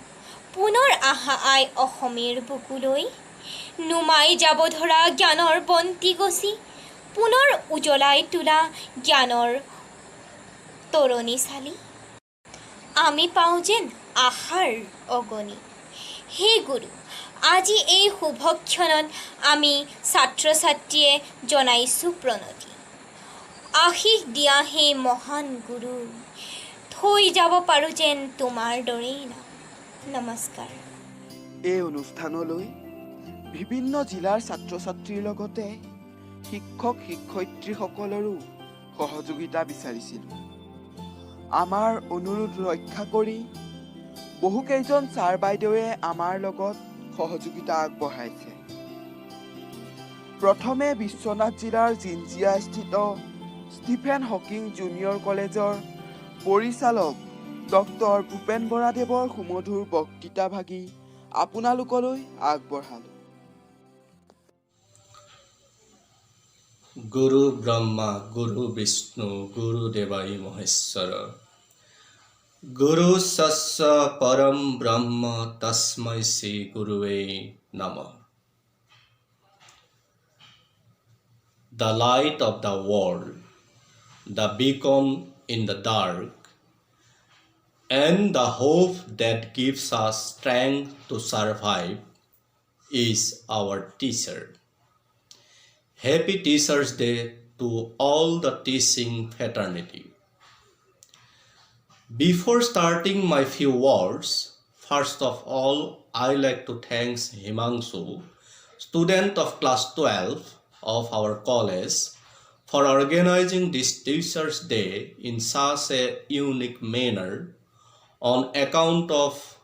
পুনৰ আহা আই অসমীৰ বুকুলৈ। নুমাই যাব ধৰা জ্ঞানৰ বন্তি গছি, পুনৰ উজ্বলাই তোলা জ্ঞানৰ তৰণী চালি। আমি পাওঁ যেন আশাৰ অগণি। হে গুৰু, আজি এই শুভক্ষণত আমি ছাত্ৰ ছাত্ৰীয়ে জনাইছোঁ প্ৰণতি। আশীষ দিয়া হে মহান গুৰু, থৈ যাব পাৰোঁ যেন তোমাৰ দৰেই নাম। নমস্কাৰ। এই অনুষ্ঠানলৈ বিভিন্ন জিলাৰ ছাত্ৰ ছাত্ৰীৰ লগতে শিক্ষক শিক্ষয়িত্ৰীসকলৰো সহযোগিতা বিচাৰিছিলোঁ। আমাৰ অনুৰোধ ৰক্ষা কৰি বহুকেইজন ছাৰ বাইদেৱে আমাৰ লগত সহযোগিতা আগবঢ়াইছে। প্ৰথমে বিশ্বনাথ জিলাৰ জিঞ্জিয়াস্থিত ষ্টিফেন হকিং জুনিয়ৰ কলেজৰ পৰিচালক ডক্টৰ ভূপেন বৰাদেৱৰ সুমধুৰ বক্তৃতা ভাগি আপোনালোকলৈ আগবঢ়ালোঁ। গুৰু ব্ৰহ্মা গুৰু বিষ্ণু গুৰুদেৱাই মহেশ্বৰ, গুৰু স্বস্য পৰম ব্ৰহ্ম তস্मै শ্ৰী গুৰুৱে নমঃ। The light of the world, the beacon in the dark, and the hope that gives us strength to survive is our teacher. Happy Teachers' Day to all the teaching fraternity. Before starting my few words, first of all, I like to thank Himanshu, student of class 12 of our college, for organizing this Teachers' Day in such a unique manner on account of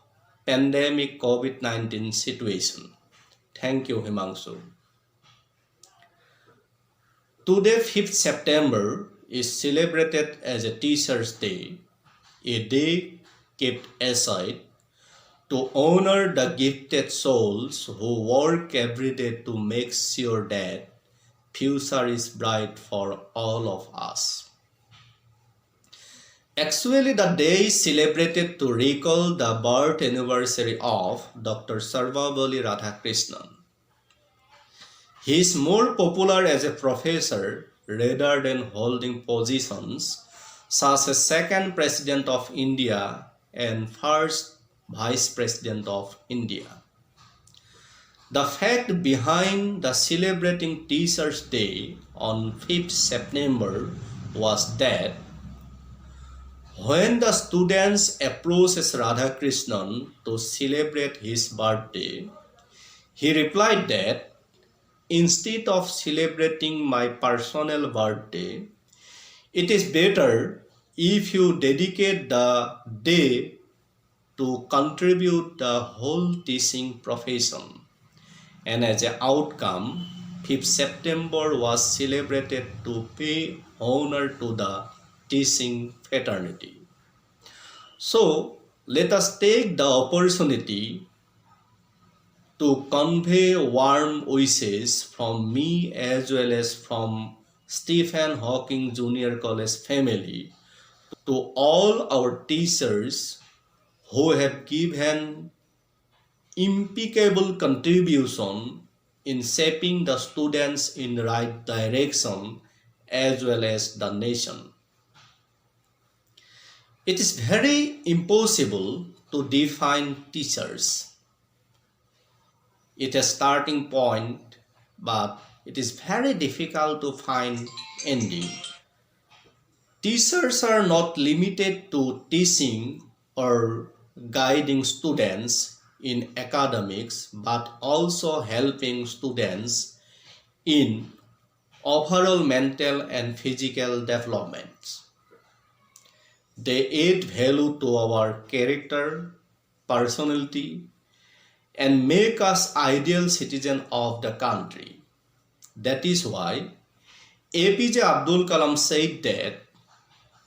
pandemic COVID-19 situation. Thank you, Himanshu. Today, 5th September, is celebrated as a Teachers' Day, a day kept aside to honor the gifted souls who work every day to make sure that future is bright for all of us. Actually, the day is celebrated to recall the birth anniversary of Dr. Sarvapalli Radhakrishnan. He is more popular as a professor rather than holding positions such as second President of India and first Vice President of India. The fact behind the celebrating Teachers' Day on 5th September was that when the students approached Radhakrishnan to celebrate his birthday, he replied that instead of celebrating my personal birthday, it is better if you dedicate the day to contribute the whole teaching profession. And as an outcome, 5th September was celebrated to pay honor to the teaching fraternity. So, let us take the opportunity to convey warm wishes from me as well as from Stephen Hawking Junior College family to all our teachers who have given impeccable contribution in shaping the students in the right direction as well as the nation. It is very impossible to define teachers. It is a starting point, but it is very difficult to find ending. Teachers are not limited to teaching or guiding students in academics, but also helping students in overall mental and physical development. They add value to our character, personality, and make us ideal citizens of the country. That is why APJ Abdul Kalam said that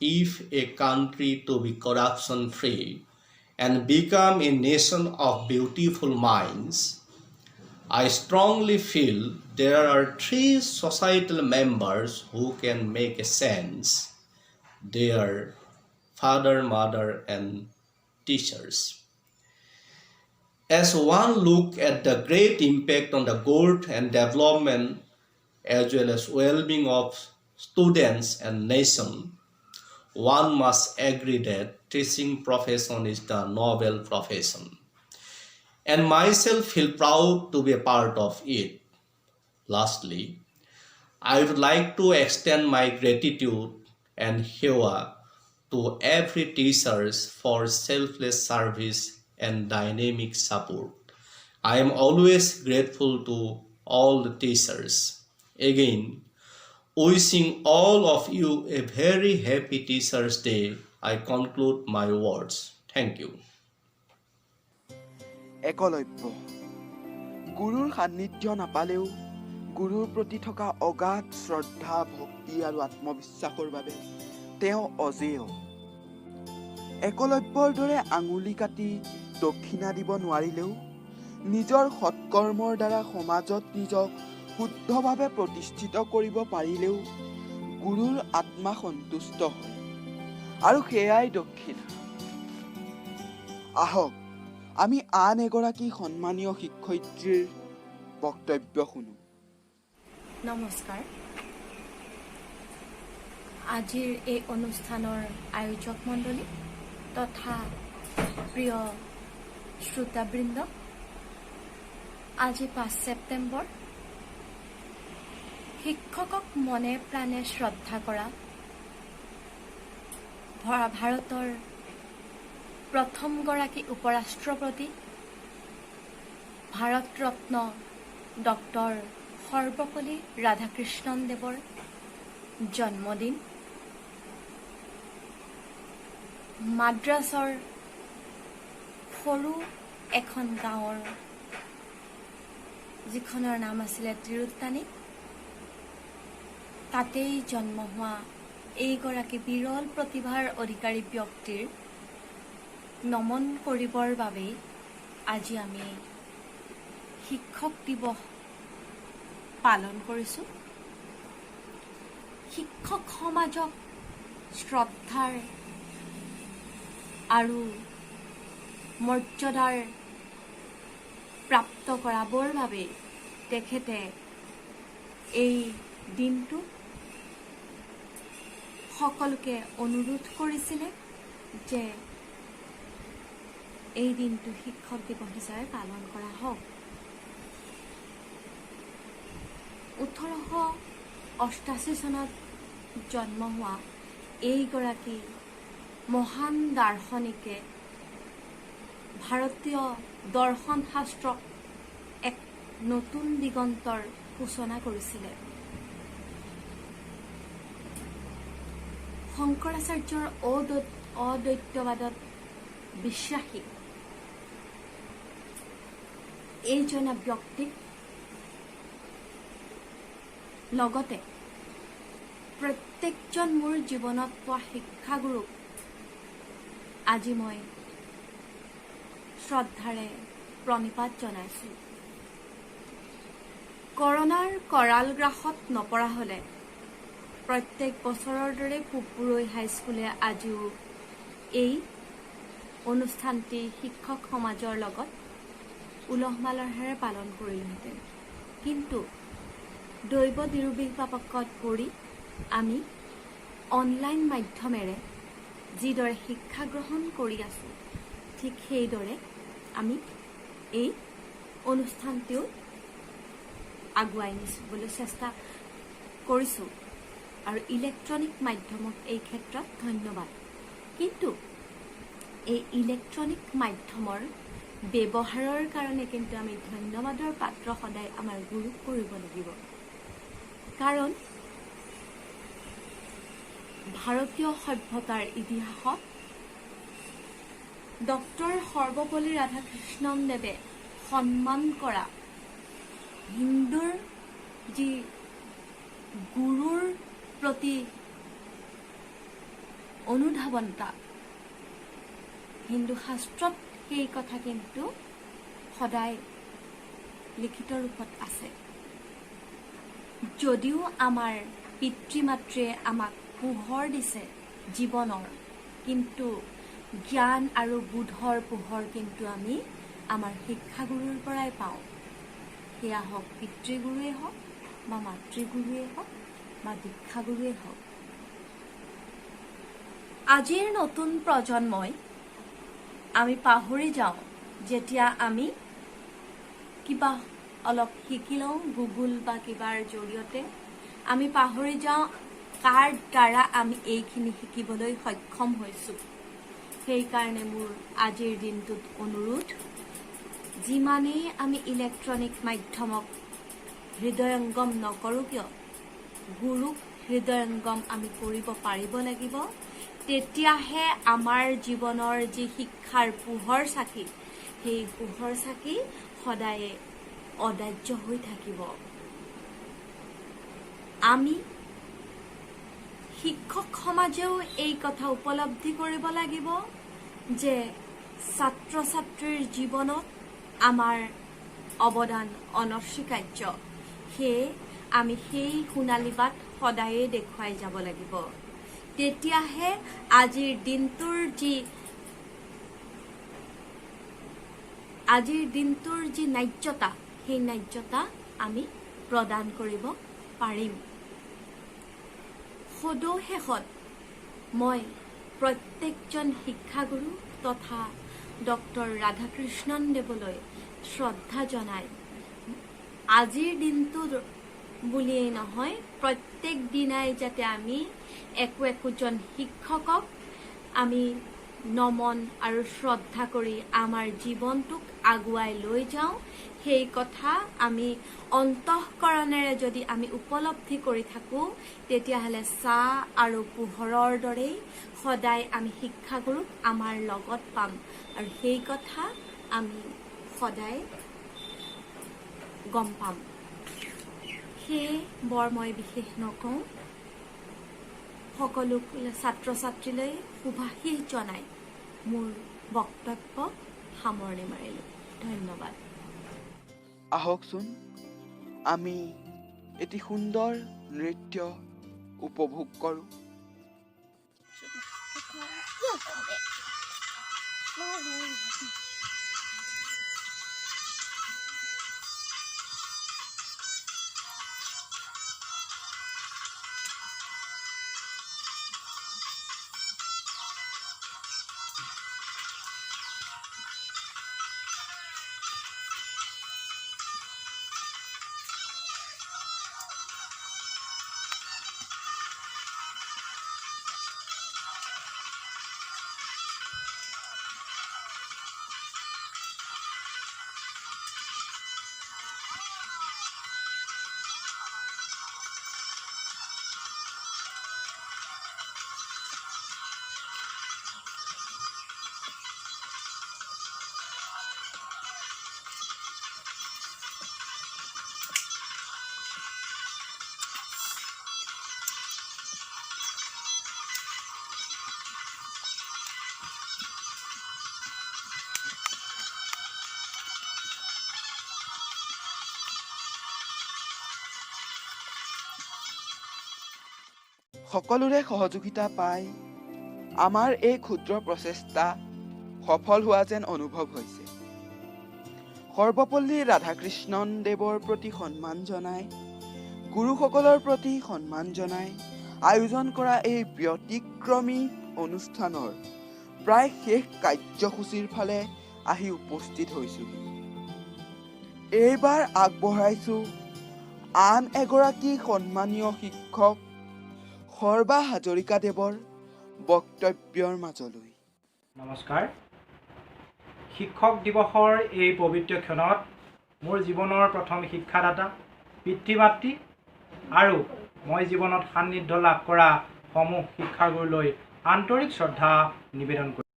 if a country to be corruption free and become a nation of beautiful minds, I strongly feel there are three societal members who can make a sense. They are father, mother, and teachers. As one look at the great impact on the growth and development as well as well-being of students and nation, one must agree that teaching profession is the noble profession. And myself feel proud to be a part of it. Lastly, I would like to extend my gratitude and hua to every teacher for selfless service and dynamic support. I am always grateful to all the teachers. Again, wishing all of you a very happy Teachers' Day, I conclude my words. Thank you. Eklavya গুৰুৰ সান্নিধ্য নাপালেও গুৰুৰ প্ৰতি থকা অগাধ শ্ৰদ্ধা ভক্তি আৰু আত্মবিশ্বাসৰ বাবে তেওঁ অজেয়। একলব্যৰ দৰে আঙুলি কাটি দক্ষিণা দিব নোৱাৰিলেও নিজৰ সৎকৰ্মৰ দ্বাৰা সমাজত নিজক শুদ্ধভাৱে প্ৰতিষ্ঠিত কৰিব পাৰিলেও গুৰুৰ আত্মা সন্তুষ্ট হয় আৰু সেয়াই দক্ষিণা। আহক আমি আন এগৰাকী সন্মানীয় শিক্ষয়িত্ৰীৰ বক্তব্য শুনো। নমস্কাৰ। আজিৰ এই অনুষ্ঠানৰ আয়োজক মণ্ডলী তথা প্ৰিয় শ্ৰোতাবৃন্দ, আজি 5 ছেপ্টেম্বৰ শিক্ষকক মনে প্ৰাণে শ্ৰদ্ধা কৰা ভাৰতৰ প্ৰথমগৰাকী উপৰাষ্ট্ৰপতি ভাৰত ৰত্ন ডক্টৰ সৰ্বপল্লী ৰাধাকৃষ্ণন দেৱৰ জন্মদিন। মাদ্ৰাছৰ সৰু এখন গাঁৱৰ যিখনৰ নাম আছিলে তিৰুত্তানী, তাতেই জন্ম হোৱা এইগৰাকী বিৰল প্ৰতিভাৰ অধিকাৰী ব্যক্তিৰ নমন কৰিবৰ বাবেই আজি আমি শিক্ষক দিৱস পালন কৰিছোঁ। শিক্ষক সমাজক শ্ৰদ্ধাৰ আৰু মৰ্যাদাৰ প্ৰাপ্ত কৰাবৰ বাবে তেখেতে এই দিনটো সকলোকে অনুৰোধ কৰিছিলে যে এই দিনটো শিক্ষক দিৱস হিচাপে পালন কৰা হওক। 1888 চনত জন্ম হোৱা এইগৰাকী মহান দাৰ্শনিকে ভাৰতীয় দৰ্শন শাস্ত্ৰক এক নতুন দিগন্তৰ সূচনা কৰিছিলে। শংকৰাচাৰ্যৰ অদ্বৈতবাদত বিশ্বাসী এইজনা ব্যক্তিক লগতে প্ৰত্যেকজন মোৰ জীৱনত পোৱা শিক্ষাগুৰুক আজি মই শ্ৰদ্ধাৰে প্ৰণিপাত জনাইছোঁ। কৰোনাৰ কৰাল গ্ৰাসত নপৰা হ'লে প্ৰত্যেক বছৰৰ দৰে পুপুৰৈ হাইস্কুলে আজিও এই অনুষ্ঠানটি শিক্ষক সমাজৰ লগত উলহ মালহেৰে পালন কৰিলোহেঁতেন, কিন্তু দৈৱ দুৰ্বিপাকত পৰি আমি অনলাইন মাধ্যমেৰে যিদৰে শিক্ষা গ্ৰহণ কৰি আছোঁ, ঠিক সেইদৰে আমি এই অনুষ্ঠানটিও আগুৱাই নিবলৈ চেষ্টা কৰিছোঁ আৰু ইলেক্ট্ৰনিক মাধ্যমক এই ক্ষেত্ৰত ধন্যবাদ। কিন্তু এই ইলেক্ট্ৰনিক মাধ্যমৰ ব্যৱহাৰৰ কাৰণে কিন্তু আমি ধন্যবাদৰ পাত্ৰ সদায় আমাৰ গুৰুক কৰিব লাগিব, কাৰণ ভাৰতীয় সভ্যতাৰ ইতিহাসত ডক্টৰ সৰ্বপল্লী ৰাধাকৃষ্ণন দেৱে সন্মান কৰা হিন্দুৰ যি গুৰুৰ প্ৰতি অনুধাৱনতা, হিন্দু শাস্ত্ৰত সেই কথা কিন্তু সদায় লিখিত ৰূপত আছে। যদিও আমাৰ পিতৃ মাতৃয়ে আমাক পোহৰ দিছে জীৱনৰ, কিন্তু জ্ঞান আৰু বোধৰ পোহৰ কিন্তু আমি আমাৰ শিক্ষাগুৰুৰ পৰাই পাওঁ। সেয়া হওক পিতৃগুৰুৱে হওক বা মাতৃগুৰুৱে হওক বা দীক্ষাগুৰুৱে হওক। আজিৰ নতুন প্ৰজন্মই আমি পাহৰি যাওঁ, যেতিয়া আমি কিবা অলপ শিকি লওঁ গুগল বা কিবাৰ জৰিয়তে, আমি পাহৰি যাওঁ কাৰ দ্বাৰা আমি এইখিনি শিকিবলৈ সক্ষম হৈছোঁ। সেইকাৰণে মোৰ আজিৰ দিনটোত অনুৰোধ, যিমানেই আমি ইলেক্ট্ৰনিক মাধ্যমক হৃদয়ংগম নকৰোঁ কিয়, গুৰুক হৃদয়ংগম আমি কৰিব পাৰিব লাগিব। তেতিয়াহে আমাৰ জীৱনৰ যি শিক্ষাৰ পোহৰ চাকি, সেই পোহৰ চাকি সদায়ে অদাহ্য হৈ থাকিব। আমি শিক্ষক সমাজেও এই কথা উপলব্ধি কৰিব লাগিব যে ছাত্ৰ ছাত্ৰীৰ জীৱনত আমাৰ অৱদান অনস্বীকাৰ্য। সেয়ে আমি সেই সোণালী বাট সদায়ে দেখুৱাই যাব লাগিব। তেতিয়াহে আজিৰ দিনটোৰ যি ন্যায্যতা, সেই ন্যায্যতা আমি প্ৰদান কৰিব পাৰিম। সদৌ শেষত মই প্ৰত্যেকজন শিক্ষাগুৰু তথা ডক্টৰ ৰাধাকৃষ্ণন দেৱলৈ শ্ৰদ্ধা জনাই আজিৰ দিনটো বুলিয়েই নহয় প্ৰত্যেক দিনাই যাতে আমি একোজন শিক্ষকক আমি নমন আৰু শ্ৰদ্ধা কৰি আমাৰ জীৱনটোক আগুৱাই লৈ যাওঁ সেই কথা আমি অন্তঃকৰণেৰে যদি আমি উপলব্ধি কৰি থাকোঁ তেতিয়াহ'লে ছাঁ আৰু পোহৰৰ দৰেই সদায় আমি শিক্ষাগুৰুক আমাৰ লগত পাম আৰু সেই কথা আমি সদায় গম পাম। সেয়ে বৰ মই বিশেষ নকওঁ, সকলো ছাত্ৰ ছাত্ৰীলৈ শুভাশীষ জনাই মোৰ বক্তব্য সামৰণি মাৰিলোঁ। ধন্যবাদ। আহকচোন আমি এটি সুন্দৰ নৃত্য উপভোগ কৰোঁ। সকলোৰে সহযোগিতা পাই আমাৰ এই ক্ষুদ্ৰ প্ৰচেষ্টা সফল হোৱা যেন অনুভৱ হৈছে। সৰ্বপল্লী ৰাধাকৃষ্ণন দেৱৰ প্ৰতি সন্মান জনাই, গুৰুসকলৰ প্ৰতি সন্মান জনাই আয়োজন কৰা এই ব্যতিক্ৰমী অনুষ্ঠানৰ প্ৰায় শেষ কাৰ্যসূচীৰ ফালে আহি উপস্থিত হৈছোঁ। এইবাৰ আগবঢ়াইছোঁ আন এগৰাকী সন্মানীয় শিক্ষক সৰ্বা হাজৰিকা দেৱৰ বক্তব্যৰ মাজলৈ। নমস্কাৰ। শিক্ষক দিৱসৰ এই পবিত্ৰ ক্ষণত মোৰ জীৱনৰ প্ৰথম শিক্ষাদাতা পিতৃ মাতৃ আৰু মই জীৱনত সান্নিধ্য লাভ কৰা সমূহ শিক্ষাগুৰুলৈ আন্তৰিক শ্ৰদ্ধা নিবেদন কৰিছোঁ।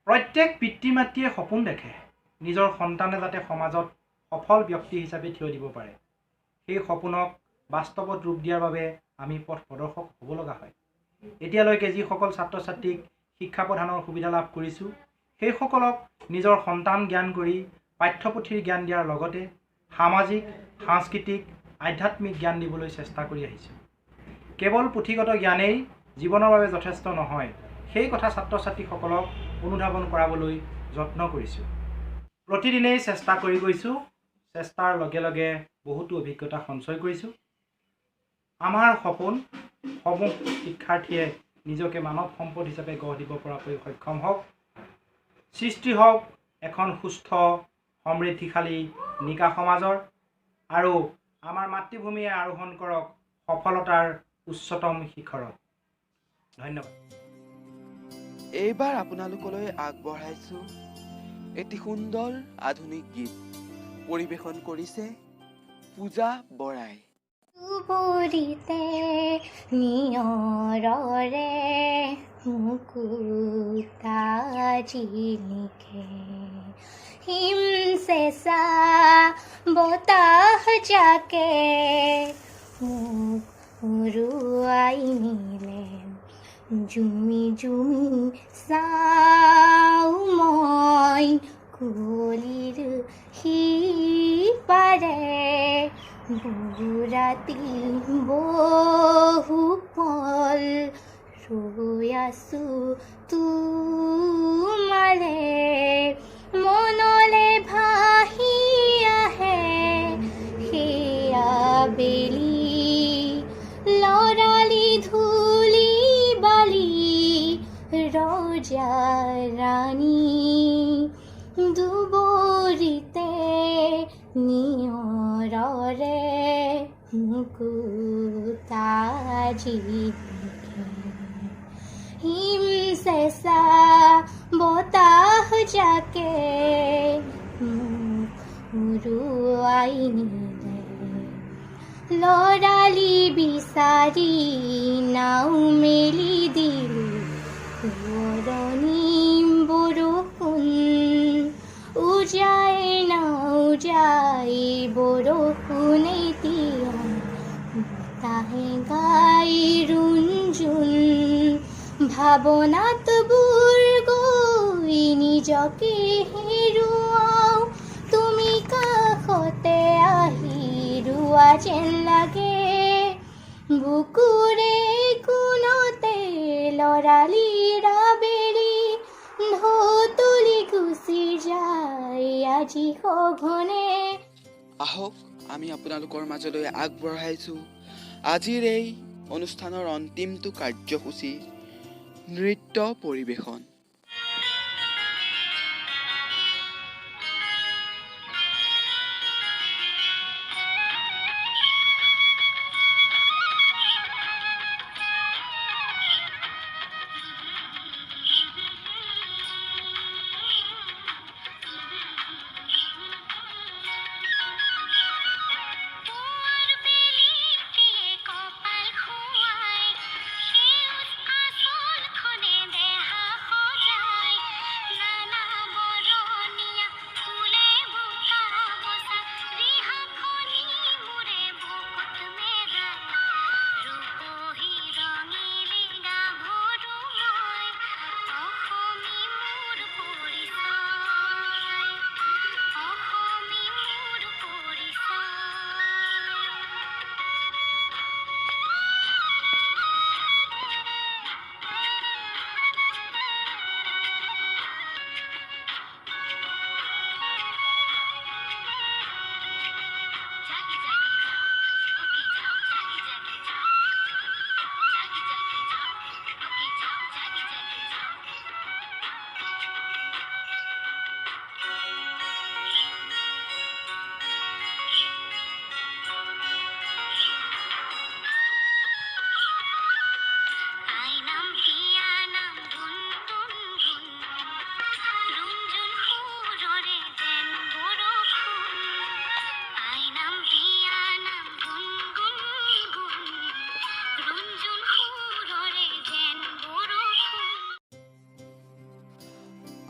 প্ৰত্যেক পিতৃ মাতৃয়ে সপোন দেখে নিজৰ সন্তানে যাতে সমাজত সফল ব্যক্তি হিচাপে থিয় দিব পাৰে। সেই সপোনক বাস্তৱত ৰূপ দিয়াৰ বাবে আমি পথ প্ৰদৰ্শক হ'ব লগা হয়। এতিয়ালৈকে যিসকল ছাত্ৰ ছাত্ৰীক শিক্ষা প্ৰদানৰ সুবিধা লাভ কৰিছোঁ সেইসকলক নিজৰ সন্তান জ্ঞান কৰি পাঠ্যপুথিৰ জ্ঞান দিয়াৰ লগতে সামাজিক সাংস্কৃতিক আধ্যাত্মিক জ্ঞান দিবলৈ চেষ্টা কৰি আহিছোঁ। কেৱল পুথিগত জ্ঞানেই জীৱনৰ বাবে যথেষ্ট নহয়, সেই কথা ছাত্ৰ ছাত্ৰীসকলক অনুধাৱন কৰাবলৈ যত্ন কৰিছোঁ। প্ৰতিদিনেই চেষ্টা কৰি গৈছোঁ, চেষ্টাৰ লগে লগে বহুতো অভিজ্ঞতা সঞ্চয় কৰিছোঁ। আমাৰ সপোন সমূহ শিক্ষাৰ্থীয়ে নিজকে মানৱ সম্পদ হিচাপে গঢ় দিব পৰাকৈ সক্ষম হওক, সৃষ্টি হওক এখন সুস্থ সমৃদ্ধিশালী নিকা সমাজৰ, আৰু আমাৰ মাতৃভূমিয়ে আৰোহণ কৰক সফলতাৰ উচ্চতম শিখৰত। ধন্যবাদ। এইবাৰ আপোনালোকলৈ আগবঢ়াইছোঁ এটি সুন্দৰ আধুনিক গীত। পৰিৱেশন কৰিছে পূজা বৰাই। বুৰিতে নিয়ৰৰে মুকুতা জিলিকে, হিম চেঁচা বতাহ জাকে মোক উৰুৱাই নিলে, জুমি জুমি চাওঁ মই কুঁৱলীৰ সিপাৰে, বুৰাতি বহু পল ৰৈ আছোঁ তোমাৰে, মনলে ভাহি আহে সেয়া বেলি, লৰালি ধূলি বালি নিয়ৰৰে মুকুতা জিলিকে হিম চেঁচা বতাহ জাকে উৰুৱাই নিলে লৰালি বিচাৰি নাও মেলি দিলো সোঁৱৰণি বৰষুণ উজাই নাও যায় বৰষুণে দিয়া বতাহে গাই ৰুণজুণ ভাৱনাত বুৰ গৈ নিজকে হেৰুৱাও তুমি কাষতে আহি ৰোৱা যেন লাগে বুকুৰে কোনতে লৰালিৰা বেৰি ঢৌতুলি গুচি যায় আজি সঘনে। আহক আমি আপোনালোকৰ মাজলৈ আগবঢ়াইছোঁ আজিৰ এই অনুষ্ঠানৰ অন্তিমটো কাৰ্যসূচী নৃত্য পৰিৱেশন।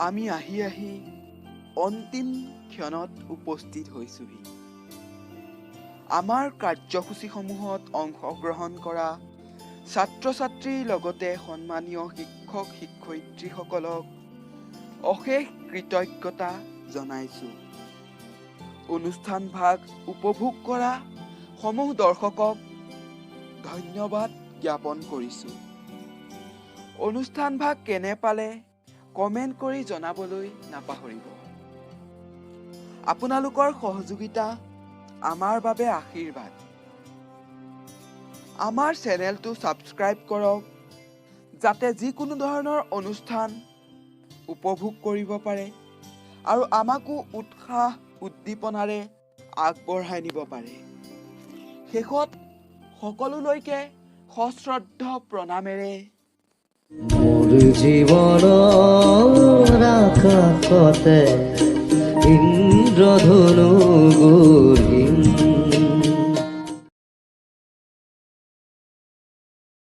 আমি আহি আহি অন্তিম ক্ষণত উপস্থিত হৈছোহি। আমাৰ কাৰ্যসূচীসমূহত অংশগ্ৰহণ কৰা ছাত্ৰ ছাত্ৰীৰ লগতে সন্মানীয় শিক্ষক শিক্ষয়িত্ৰীসকলক অশেষ কৃতজ্ঞতা জনাইছোঁ। অনুষ্ঠান ভাগ উপভোগ কৰা সমূহ দৰ্শকক ধন্যবাদ জ্ঞাপন কৰিছোঁ। অনুষ্ঠান ভাগ কেনে পালে কমেণ্ট কৰি জনাবলৈ নাপাহৰিব। আপোনালোকৰ সহযোগিতা আমাৰ বাবে আশীৰ্বাদ। আমাৰ চেনেলটো ছাবস্ক্ৰাইব কৰক যাতে যিকোনো ধৰণৰ অনুষ্ঠান উপভোগ কৰিব পাৰে আৰু আমাকো উৎসাহ উদ্দীপনাৰে আগবঢ়াই নিব পাৰে। শেষত সকলোলৈকে সশ্ৰদ্ধ প্ৰণামেৰে মোৰ জীৱনৰ আকাশতে ইন্দ্ৰধনু গঢ়িম।